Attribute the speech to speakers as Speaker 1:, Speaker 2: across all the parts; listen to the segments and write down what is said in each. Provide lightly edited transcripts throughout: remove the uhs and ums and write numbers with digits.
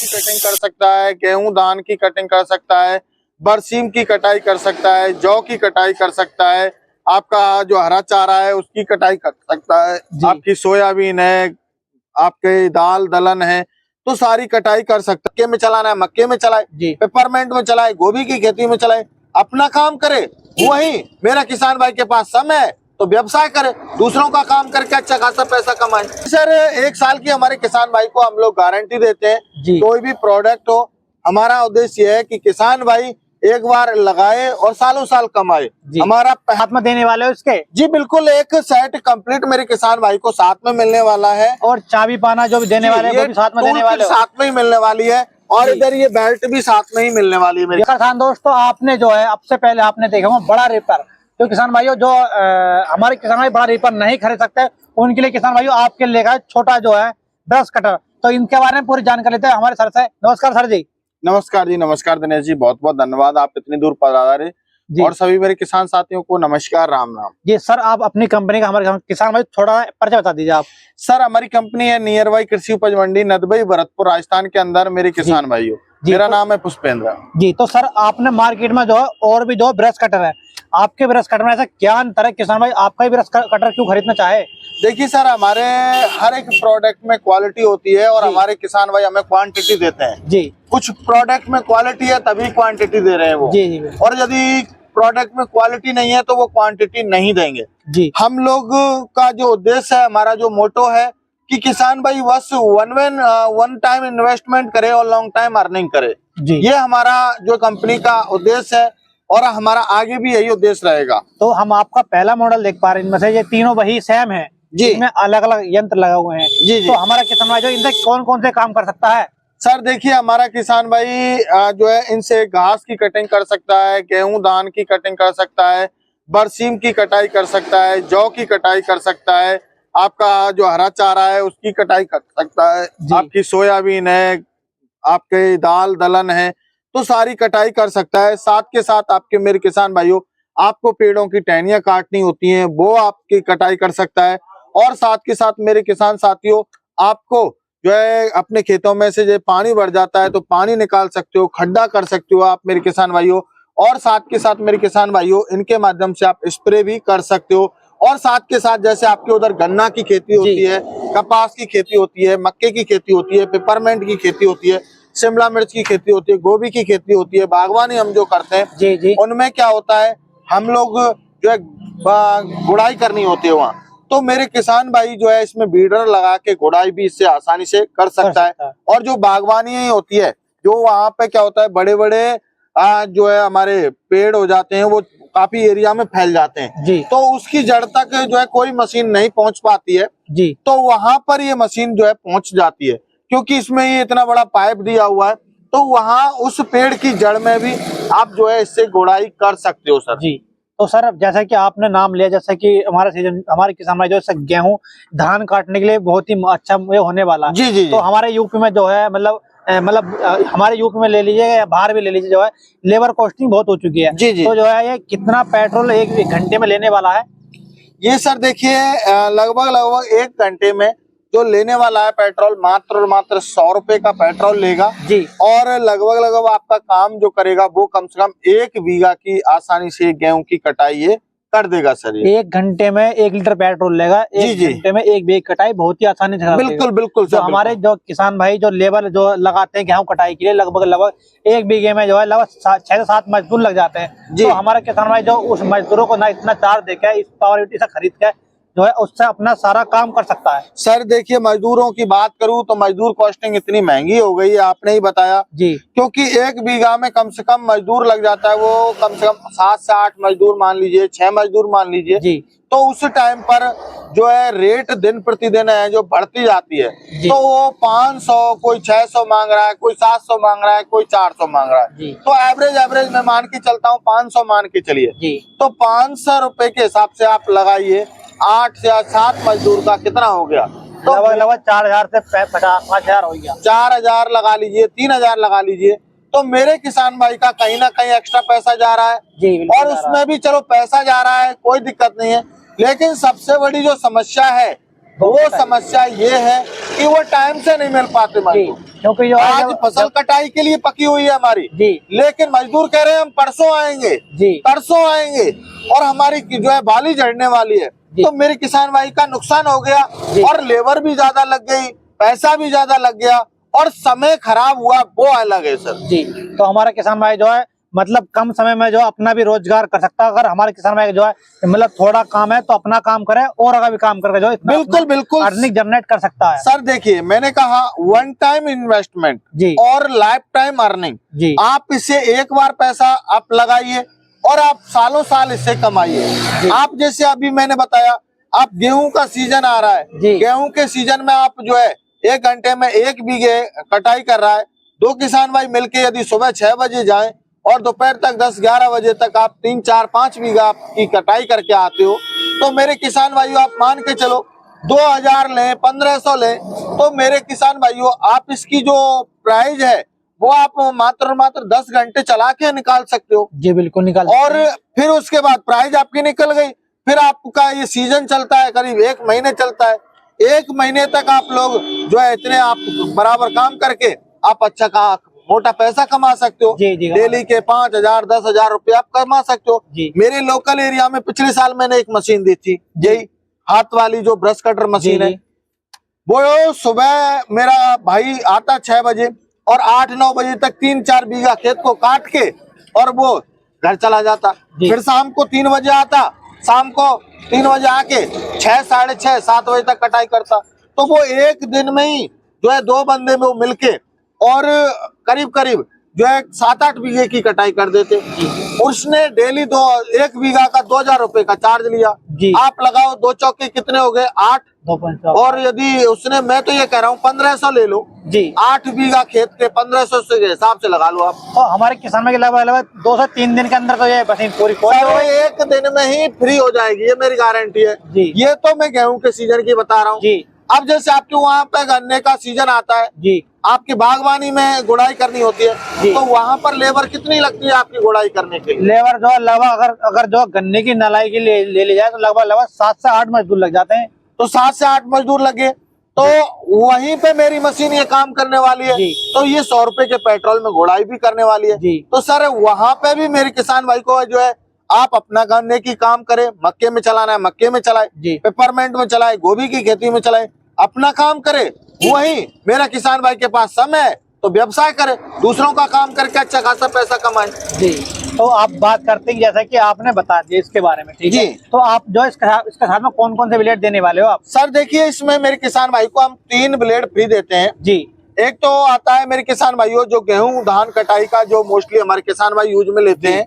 Speaker 1: की कटिंग कर सकता है, गेहूं धान की कटिंग कर सकता है, बरसीम की कटाई कर सकता है, जौ की कटाई कर सकता है, आपका जो हरा चारा है उसकी कटाई कर सकता है, आपकी सोयाबीन है, आपके दाल दलहन है, तो सारी कटाई कर सकता है। मक्के में चलाना है मक्के में चलाए, पेपरमेंट में चलाए, गोभी की खेती में चलाए, अपना काम करे। वही मेरा किसान भाई के पास समय है तो व्यवसाय करे, दूसरों का काम करके अच्छा खासा पैसा कमाए। सर 1 साल की हमारे किसान भाई को हम लोग गारंटी देते हैं। कोई भी प्रोडक्ट हो, हमारा उद्देश्य है कि किसान भाई एक बार लगाए और सालों साल कमाए। हमारा
Speaker 2: हाथ में देने वाले हो इसके?
Speaker 1: जी बिल्कुल, एक सेट कंप्लीट मेरे किसान भाई को साथ में मिलने वाला है।
Speaker 2: और चाबी पाना जो भी देने वाले हैं वो भी साथ में देने वाले हो?
Speaker 1: साथ में ही मिलने वाली है, और इधर ये बेल्ट भी साथ में ही मिलने वाली है मेरे
Speaker 2: किसान दोस्तों। आपने जो है अब से पहले आपने देखा होगा बड़ा रीपर, तो किसान भाइयों जो हमारे किसान भाई बड़ा रीपर नहीं खरीद सकते, उनके लिए किसान भाइयों आपके लिए छोटा जो है ब्रश कटर, तो इनके बारे में पूरी जानकारी लेते हैं हमारे सर से। नमस्कार सर जी।
Speaker 1: नमस्कार जी, नमस्कार दिनेश जी, बहुत बहुत धन्यवाद, आप इतनी दूर पधारे। और सभी मेरे किसान साथियों को नमस्कार, राम राम
Speaker 2: जी। सर आप अपनी कंपनी का हमारे किसान भाई थोड़ा परिचय बता दीजिए आप।
Speaker 1: सर हमारी कंपनी है नियर बाई कृषि उपज मंडी नदबई भरतपुर राजस्थान के अंदर। मेरे किसान भाइयों, मेरा नाम है पुष्पेंद्र
Speaker 2: जी। तो सर आपने मार्केट में जो और भी जो ब्रश कटर है, आपके ब्रश कटर में ऐसा क्या अंतर है किसान भाई आपका ही ब्रश कटर क्यों खरीदना चाहे?
Speaker 1: देखिए सर, हमारे हर एक प्रोडक्ट में क्वालिटी होती है और हमारे किसान भाई हमें क्वांटिटी देते हैं जी। कुछ प्रोडक्ट में क्वालिटी है तभी क्वांटिटी दे रहे हैं वो जी। और यदि प्रोडक्ट में क्वालिटी नहीं है तो वो क्वांटिटी नहीं देंगे जी। हम लोग का जो उद्देश्य है, हमारा जो मोटो है कि किसान भाई बस वन टाइम इन्वेस्टमेंट करे और लॉन्ग टाइम अर्निंग करे जी। ये हमारा जो कंपनी का उद्देश्य है और हमारा आगे भी यही उद्देश्य रहेगा।
Speaker 2: तो हम आपका पहला मॉडल देख पा रहे हैं, इनमें से ये तीनों वही सेम है जी, इसमें अलग अलग यंत्र लगे हुए हैं जी। तो हमारा किसान भाई जो इनसे कौन कौन से काम कर सकता है?
Speaker 1: सर देखिए, हमारा किसान भाई जो है इनसे घास की कटिंग कर सकता है, गेहूं धान की कटिंग कर सकता है, बरसीम की कटाई कर सकता है, जौ की कटाई कर सकता है, आपका जो हरा चारा है उसकी कटाई कर सकता है, आपकी सोयाबीन है, आपके दाल दलहन है, तो सारी कटाई कर सकता है। साथ के साथ आपके मेरे किसान भाइयों, आपको पेड़ों की टहनियां काटनी होती हैं वो आपकी कटाई कर सकता है। और साथ के साथ मेरे किसान साथियों, आपको जो है अपने खेतों में से जो पानी भर जाता है तो पानी निकाल सकते हो, खड्डा कर सकते हो आप मेरे किसान भाइयों। और साथ के साथ मेरे किसान भाइयों, इनके माध्यम से आप स्प्रे भी कर सकते हो। और साथ के साथ जैसे आपके उधर गन्ना की खेती होती है, कपास की खेती होती है, मक्के की खेती होती है, पेपरमेंट की खेती होती है, शिमला मिर्च की खेती होती है, गोभी की खेती होती है, बागवानी हम जो करते हैं जी। उनमें क्या होता है, हम लोग जो है गुड़ाई करनी होती है वहाँ, तो मेरे किसान भाई जो है इसमें बीडर लगा के गुड़ाई भी इससे आसानी से कर सकता है। और जो बागवानी होती है, जो वहाँ पे क्या होता है, बड़े बड़े जो है हमारे पेड़ हो जाते हैं, वो काफी एरिया में फैल जाते हैं जी। तो उसकी जड़ तक जो है कोई मशीन नहीं पहुंच पाती है जी। तो वहां पर ये मशीन जो है पहुंच जाती है, क्योंकि इसमें ये इतना बड़ा पाइप दिया हुआ है, तो वहां उस पेड़ की जड़ में भी आप जो है इससे गुड़ाई कर सकते हो सर जी।
Speaker 2: तो सर जैसा कि आपने नाम लिया, जैसा कि हमारा सीजन, हमारे किसान भाई जो है गेहूं धान काटने के लिए बहुत ही अच्छा ये होने वाला
Speaker 1: जी जी।
Speaker 2: तो हमारे यूपी में जो है मतलब हमारे यूपी में ले लीजिए या बाहर भी ले लीजिए, जो है लेबर कॉस्टिंग बहुत हो चुकी है जी। तो जो है ये कितना पेट्रोल एक घंटे में लेने वाला है?
Speaker 1: ये सर देखिए, लगभग 1 घंटे में जो लेने वाला है पेट्रोल मात्र और मात्र 100 रुपए का पेट्रोल लेगा जी। और लगभग आपका काम जो करेगा वो कम से कम 1 बीघा की आसानी से गेहूं की कटाई ये कर देगा सर। ये
Speaker 2: 1 घंटे में 1 लीटर पेट्रोल लेगा, 1 घंटे में 1 बीघा कटाई बहुत ही आसानी से।
Speaker 1: बिल्कुल बिल्कुल
Speaker 2: जो हमारे जो किसान भाई जो लेबर जो लगाते हैं गेहूं कटाई के लिए, लगभग 1 बीघे में जो है लगभग 6 से 7 मजदूर लग जाते हैं जी। तो हमारे किसान भाई जो उस मजदूरों को ना इतना चार्ज देकर, इस पावर यूटिलिटी से खरीद के जो है उससे अपना सारा काम कर सकता है।
Speaker 1: सर देखिए, मजदूरों की बात करूं तो मजदूर कॉस्टिंग इतनी महंगी हो गई है, आपने ही बताया जी। क्योंकि 1 बीघा में कम से कम मजदूर लग जाता है, वो कम से कम 7 से 8 मजदूर मान लीजिए, 6 मजदूर मान लीजिए जी। तो उस टाइम पर जो है रेट दिन प्रतिदिन है जो बढ़ती जाती है, तो वो 500, कोई 600 मांग रहा है, कोई 700 मांग रहा है, कोई 400 मांग रहा है, तो एवरेज मैं मान के चलता हूँ 500 मान के चलिए, तो 500 रुपए के हिसाब से आप लगाइए 8 से 7 मजदूर का कितना हो गया,
Speaker 2: तो लगभग 4000 से 5000 हो गया।
Speaker 1: 4000 लगा लीजिए, 3000 लगा लीजिए, तो मेरे किसान भाई का कहीं ना कहीं एक्स्ट्रा पैसा जा रहा है जी। और उसमें भी चलो पैसा जा रहा है, कोई दिक्कत नहीं है, लेकिन सबसे बड़ी जो समस्या है वो समस्या ये है कि वो टाइम से नहीं मिल पाते
Speaker 2: जी,
Speaker 1: मजदूर।
Speaker 2: क्योंकि जो है
Speaker 1: आज फसल कटाई के लिए पकी हुई है हमारी,
Speaker 2: जी
Speaker 1: लेकिन मजदूर कह रहे हैं हम परसों आएंगे,
Speaker 2: जी
Speaker 1: परसों आएंगे, और हमारी जो है बाली झड़ने वाली है।
Speaker 2: जी।
Speaker 1: तो मेरे किसान भाई का नुकसान हो गया,
Speaker 2: जी।
Speaker 1: और लेबर भी ज्यादा लग गई, पैसा भी ज्यादा लग गया, और समय खराब हुआ, वो अलग है सर।
Speaker 2: जी। तो हमारा किसान भाई जो है मतलब कम समय में जो अपना भी रोजगार कर सकता है। अगर हमारे किसान भाई जो है मतलब थोड़ा काम है तो अपना काम करे, और अगर भी काम करके जो
Speaker 1: बिल्कुल बिल्कुल
Speaker 2: अर्निंग जनरेट कर सकता है।
Speaker 1: सर देखिए, मैंने कहा वन टाइम इन्वेस्टमेंट
Speaker 2: जी
Speaker 1: और लाइफ टाइम अर्निंग।
Speaker 2: जी
Speaker 1: आप इससे एक बार पैसा आप लगाइए और आप सालों साल इससे कमाइए। आप जैसे अभी मैंने बताया, आप गेहूं का सीजन आ रहा है,
Speaker 2: जी।
Speaker 1: गेहूं के सीजन में आप जो है 1 घंटे में 1 बीघे कटाई कर रहा है। 2 किसान भाई मिलके यदि सुबह 6 बजे जाएं और दोपहर तक 10-11 बजे तक आप 3-4-5 बीघा आपकी कटाई करके आते हो, तो मेरे किसान भाइयों आप मान के चलो 2000 लें, 1500 लें, तो मेरे किसान भाइयों आप इसकी जो प्राइस है वो आप मात्र 10 घंटे चला के निकाल सकते हो।
Speaker 2: जी बिल्कुल निकाल।
Speaker 1: और फिर उसके बाद प्राइस आपकी निकल गई, फिर आपका ये सीजन चलता है, करीब 1 महीने चलता है। 1 महीने तक आप लोग जो है इतने आप बराबर काम करके आप अच्छा का मोटा पैसा कमा सकते हो।
Speaker 2: जी जी
Speaker 1: डेली के 5000 10,000 रुपये आप कमा सकते हो।
Speaker 2: जी।
Speaker 1: मेरे लोकल एरिया में पिछले साल मैंने एक मशीन दी थी, यही हाथ वाली जो ब्रश कटर मशीन है, वो सुबह मेरा भाई आता 6 बजे और 8-9 बजे तक 3-4 बीघा खेत को काट के और वो घर चला जाता। फिर शाम को 3 बजे आता, शाम को 3 बजे आके 6, 6:30, 7 बजे तक कटाई करता। तो वो एक दिन में ही जो है 2 बंदे में वो मिलके और करीब करीब जो है 7-8 बीघे की कटाई कर देते। उसने डेली 1 बीघा का 2000 रुपए का चार्ज लिया। आप लगाओ 2 चौके कितने हो गए, 8। और यदि उसने, मैं तो ये कह रहा हूँ 1500 ले लो जी, 8 बीघा खेत के 1500 से हिसाब से लगा लो आप।
Speaker 2: तो हमारे किसानों के लगभग 2 से 3 दिन के अंदर तो ये मशीन पूरी
Speaker 1: एक दिन में ही फ्री हो जाएगी, ये मेरी गारंटी है जी। ये तो मैं गेहूं के सीजन की बता रहा हूँ जी। अब जैसे आपके वहाँ पे गन्ने का सीजन आता है जी, आपकी बागवानी में गुड़ाई करनी होती है, तो वहाँ पर लेबर कितनी लगती है आपकी गुड़ाई करने के लिए?
Speaker 2: लेबर जो लगभग अगर जो गन्ने की नलाई की ले ली जाए तो लगभग 7 से 8 मजदूर लग जाते हैं।
Speaker 1: तो 7 से 8 मजदूर लगे तो वहीं पे मेरी मशीन ये काम करने वाली है, तो ये 100 रुपए के पेट्रोल में गुड़ाई भी करने वाली है। तो सर वहाँ पे भी मेरे किसान भाई को जो है आप अपना गन्ने की काम करे, मक्के में चलाना है मक्के में चलाए, पेपरमेंट में चलाए, गोभी की खेती में चलाए, अपना काम करे। वही मेरा किसान भाई के पास समय है तो व्यवसाय करे, दूसरों का काम करके अच्छा खासा पैसा कमाए जी।
Speaker 2: तो आप बात करते हैं जैसा कि आपने बता दिया इसके बारे में, ठीक है? तो आप जो इसके साथ में कौन कौन से ब्लेड देने वाले हो आप?
Speaker 1: सर देखिए, इसमें मेरे किसान भाई को हम 3 ब्लेड फ्री देते हैं जी। एक तो आता है मेरे किसान भाइयों जो गेहूं धान कटाई का जो मोस्टली हमारे किसान भाई यूज में लेते हैं।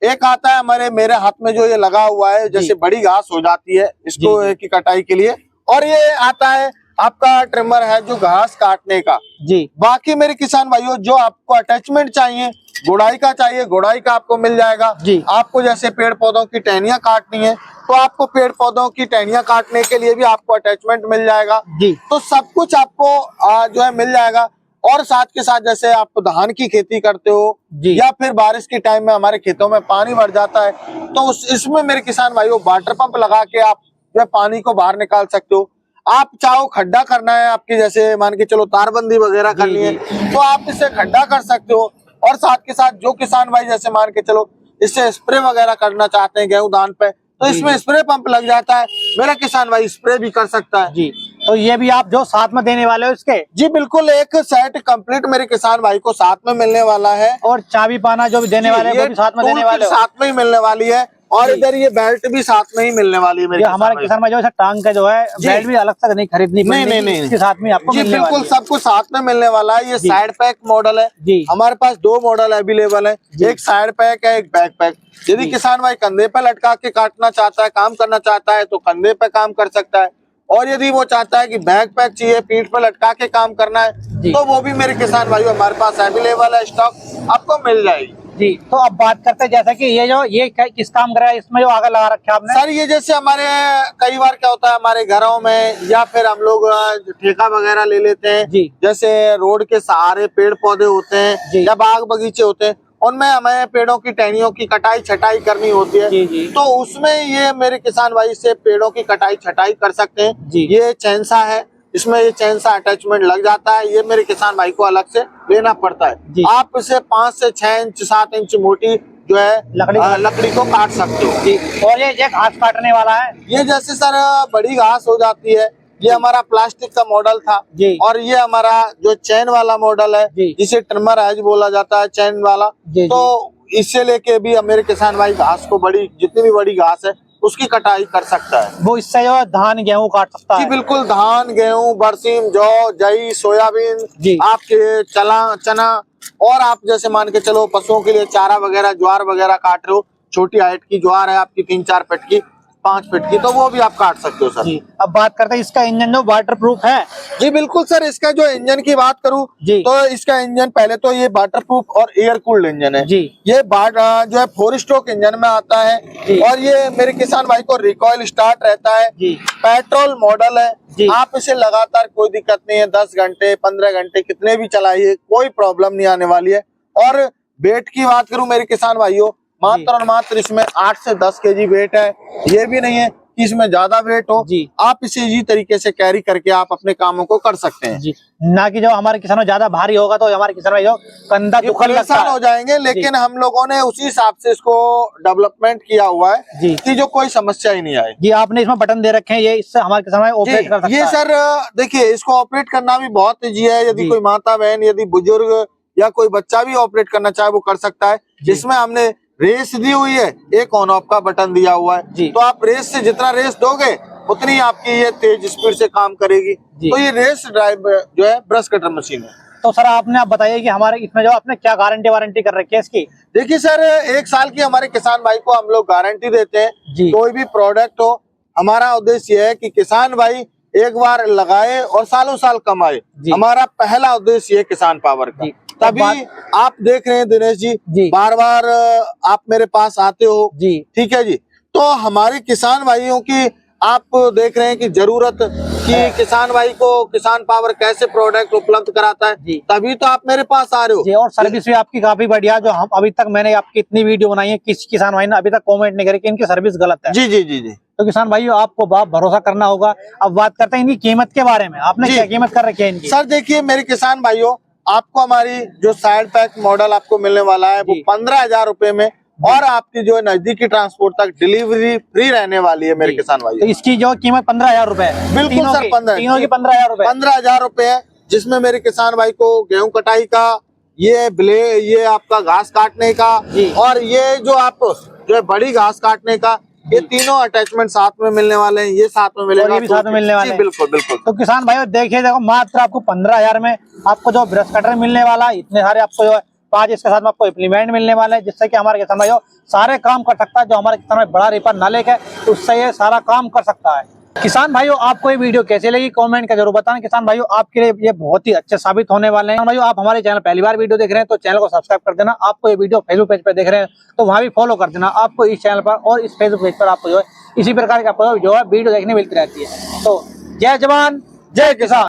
Speaker 1: एक आता है मेरे हाथ में जो ये लगा हुआ है, जैसे बड़ी घास हो जाती है इसको की कटाई के लिए, और ये आता है आपका ट्रिमर है जो घास काटने का जी। बाकी मेरे किसान भाइयों जो आपको अटैचमेंट चाहिए, गुड़ाई का चाहिए, गुड़ाई का आपको मिल जाएगा जी। आपको जैसे पेड़ पौधों की टहनियां काटनी है तो आपको पेड़ पौधों की टहनियां काटने के लिए भी आपको अटैचमेंट मिल जाएगा जी। तो सब कुछ आपको जो है मिल जाएगा। और साथ के साथ जैसे आप धान की खेती करते हो या फिर बारिश के टाइम में हमारे खेतों में पानी भर जाता है, तो इसमें मेरे किसान भाइयों वाटर पंप लगा के आप जो है पानी को बाहर निकाल सकते हो। आप चाहो खड्डा करना है, आपकी जैसे मान के चलो तारबंदी वगैरह करनी है तो आप इससे खड्डा कर सकते हो। और साथ के साथ जो किसान भाई जैसे मान के चलो इससे स्प्रे वगैरह करना चाहते हैं गेहूं धान पे, तो इसमें स्प्रे पंप लग जाता है, मेरा किसान भाई स्प्रे भी कर सकता है जी।
Speaker 2: तो ये भी आप जो साथ में देने वाले हो इसके?
Speaker 1: जी बिल्कुल, एक सेट कंप्लीट मेरे किसान भाई को साथ में मिलने वाला है।
Speaker 2: और चाबी पाना जो भी देने वाले हैं वो भी साथ में देने वाले हो?
Speaker 1: साथ में ही मिलने वाली है, और इधर ये बेल्ट भी साथ में ही मिलने वाली है। मेरे
Speaker 2: हमारे किसान भाई जो है टांग का जो है बेल्ट भी अलग से नहीं खरीदनी पड़ेगी, नहीं इसके साथ में आपको मिलने वाला है।
Speaker 1: बिल्कुल सब कुछ साथ में मिलने वाला है। ये साइड पैक मॉडल है जी। हमारे पास 2 मॉडल अवेलेबल है, एक साइड पैक है, एक बैक पैक। यदि किसान भाई कंधे पे लटका के काटना चाहता है, काम करना चाहता है तो कंधे पे काम कर सकता है, और यदि वो चाहता है कि बैक पैक चाहिए, पीठ पे लटका के काम करना है तो वो भी मेरे किसान भाइयों हमारे पास अवेलेबल है, स्टॉक आपको मिल जाएगी
Speaker 2: जी। तो अब बात करते हैं जैसा कि ये किस काम कर रहा है, इसमें जो आगे लगा रखा है आपने?
Speaker 1: सर ये जैसे हमारे कई बार क्या होता है हमारे घरों में या फिर हम लोग ठेका वगैरह ले लेते हैं जी। जैसे रोड के सहारे पेड़ पौधे होते हैं या बाग बगीचे होते हैं, उनमें हमें पेड़ों की टहनियों की कटाई छटाई करनी होती है,
Speaker 2: जी जी
Speaker 1: तो उसमें ये मेरे किसान भाई से पेड़ों की कटाई छटाई कर सकते हैं।
Speaker 2: जी।
Speaker 1: ये चैनसा है, इसमें ये चैनसा अटैचमेंट लग जाता है, ये मेरे किसान भाई को अलग से लेना पड़ता
Speaker 2: जी।
Speaker 1: है। आप इसे 5 से 6 इंच 7 इंच मोटी जो है लकड़ी को काट सकते हो
Speaker 2: जी। और ये घास काटने वाला है,
Speaker 1: ये जैसे सर बड़ी घास हो जाती है, ये हमारा प्लास्टिक का मॉडल था
Speaker 2: जी।
Speaker 1: और ये हमारा जो चैन वाला मॉडल है
Speaker 2: जी।
Speaker 1: जिसे ट्रिमर एज बोला जाता है, चैन वाला।
Speaker 2: जी,
Speaker 1: तो इससे लेके भी मेरे किसान भाई घास को बड़ी जितनी भी बड़ी घास है उसकी कटाई कर सकता है।
Speaker 2: वो इससे जो है धान गेहूं काट सकता
Speaker 1: जी
Speaker 2: है।
Speaker 1: बिल्कुल, धान गेहूं बरसीम जौ जई सोयाबीन
Speaker 2: जी।
Speaker 1: आपके चना और आप जैसे मान के चलो पशुओं के लिए चारा वगैरह ज्वार वगैरह काट रहे हो, छोटी हाइट की ज्वार है आपकी 3-4 फीट की 5 फीट की, तो वो भी आप काट सकते हो सर।
Speaker 2: जी। अब बात करते हैं इसका इंजन जो वाटर प्रूफ है।
Speaker 1: जी बिल्कुल सर, इसका जो इंजन की बात करूं
Speaker 2: जी।
Speaker 1: तो इसका इंजन पहले तो ये वाटर प्रूफ और एयर कूल्ड इंजन है
Speaker 2: जी।
Speaker 1: ये जो है 4 स्ट्रोक इंजन में आता है
Speaker 2: जी।
Speaker 1: और ये मेरे किसान भाई को रिकॉइल स्टार्ट रहता है।
Speaker 2: जी।
Speaker 1: पेट्रोल मॉडल है
Speaker 2: जी।
Speaker 1: आप इसे लगातार कोई दिक्कत नहीं है, 10 घंटे 15 घंटे कितने भी चलाइए कोई प्रॉब्लम नहीं आने वाली है। और वेट की बात करूं मेरे किसान भाइयों, मात्र और मात्र इसमें 8 से 10 केजी वेट है, ये भी नहीं है कि इसमें ज्यादा वेट हो।
Speaker 2: जी।
Speaker 1: आप इसे इजी तरीके से कैरी करके आप अपने कामों को कर सकते हैं।
Speaker 2: जी। ना कि जो हमारे किसानों ज्यादा भारी होगा तो हमारे किसानों जो कंधा दुखन लगता
Speaker 1: परेशान
Speaker 2: है।
Speaker 1: हो जाएंगे, लेकिन हम लोगों ने उसी हिसाब से इसको डेवलपमेंट किया हुआ है
Speaker 2: जी।
Speaker 1: कि जो कोई समस्या ही नहीं आए।
Speaker 2: जी। आपने इसमें बटन दे रखे हैं, ये इससे हमारे किसान ऑपरेट कर सकता
Speaker 1: ये
Speaker 2: है।
Speaker 1: सर देखिए इसको ऑपरेट करना भी बहुत ईजी है, यदि
Speaker 2: जी।
Speaker 1: कोई माता बहन यदि बुजुर्ग या कोई बच्चा भी ऑपरेट करना चाहे वो कर सकता है।
Speaker 2: जी।
Speaker 1: इसमें हमने रेस दी हुई है, एक ऑन ऑफ का बटन दिया हुआ
Speaker 2: जी।
Speaker 1: है, तो आप रेस से जितना रेस दोगे उतनी आपकी ये तेज स्पीड से काम करेगी।
Speaker 2: जी।
Speaker 1: तो ये रेस ड्राइव जो है ब्रश कटर मशीन है।
Speaker 2: तो सर आप बताइए कि हमारे इसमें जो आपने क्या गारंटी वारंटी कर रखी है इसकी?
Speaker 1: देखिए सर 1 साल की हमारे किसान भाई को हम लोग गारंटी देते हैं।
Speaker 2: जी।
Speaker 1: कोई भी प्रोडक्ट हो, हमारा उद्देश्य ये है कि किसान भाई एक बार लगाए और सालों साल कमाए, हमारा पहला उद्देश्य ये किसान पावर का। तभी आप देख रहे हैं दिनेश जी बार बार आप मेरे पास आते हो जी, ठीक है जी। तो हमारे किसान भाइयों की आप देख रहे हैं कि जरूरत कि किसान भाई को किसान पावर कैसे प्रोडक्ट उपलब्ध कराता है, तभी तो आप मेरे पास आ रहे हो
Speaker 2: जी। और सर्विस भी आपकी काफी बढ़िया, जो हम अभी तक मैंने आपकी इतनी वीडियो बनाई है, किस किसान भाई ने अभी तक कमेंट नहीं करे कि इनकी सर्विस गलत है।
Speaker 1: जी जी जी जी।
Speaker 2: तो किसान भाई आपको भरोसा करना होगा। अब बात करते हैं इनकी कीमत के बारे में, आपने क्या कीमत कर रखी है इनकी?
Speaker 1: सर देखिए मेरे किसान भाइयों, आपको हमारी जो साइड पैक मॉडल आपको मिलने वाला है वो 15,000 रुपए में, और आपकी जो नजदीकी ट्रांसपोर्ट तक डिलीवरी फ्री रहने वाली है मेरे किसान भाई।
Speaker 2: तो इसकी जो कीमत 15,000 रुपए है।
Speaker 1: बिल्कुल सर,
Speaker 2: तीनों की 15,000 रुपए।
Speaker 1: 15,000 रुपए है, जिसमें मेरे किसान भाई को गेहूं कटाई का, ये आपका घास काटने का, और ये जो आप जो है बड़ी घास काटने का, ये तीनों अटैचमेंट साथ में मिलने वाले हैं। ये साथ में मिलेगा,
Speaker 2: ये भी साथ में मिलने वाले हैं।
Speaker 1: बिल्कुल बिल्कुल।
Speaker 2: तो किसान भाई देखिए, देखो मात्र आपको 15,000 में आपको जो ब्रश कटर मिलने वाला है, इतने सारे आपको जो है 5 इसके साथ में आपको इम्प्लीमेंट मिलने वाले हैं, जिससे कि हमारे किसान भाई सारे काम कर सकता है। जो हमारे किसान भाई बड़ा रीपर ना लेके उससे ये सारा काम कर सकता है। किसान भाइयों आपको ये वीडियो कैसे लगी कमेंट का जरूर बताना। किसान भाइयों आपके लिए ये बहुत ही अच्छे साबित होने वाले हैं। भाइयों आप हमारे चैनल पहली बार वीडियो देख रहे हैं तो चैनल को सब्सक्राइब कर देना। आपको ये वीडियो फेसबुक पेज पर देख रहे हैं तो वहाँ भी फॉलो कर देना। आपको इस चैनल पर और इस फेसबुक पेज पर आपको जो है इसी प्रकार की आपको जो है वीडियो देखने मिलती रहती है। तो जय जवान जय किसान।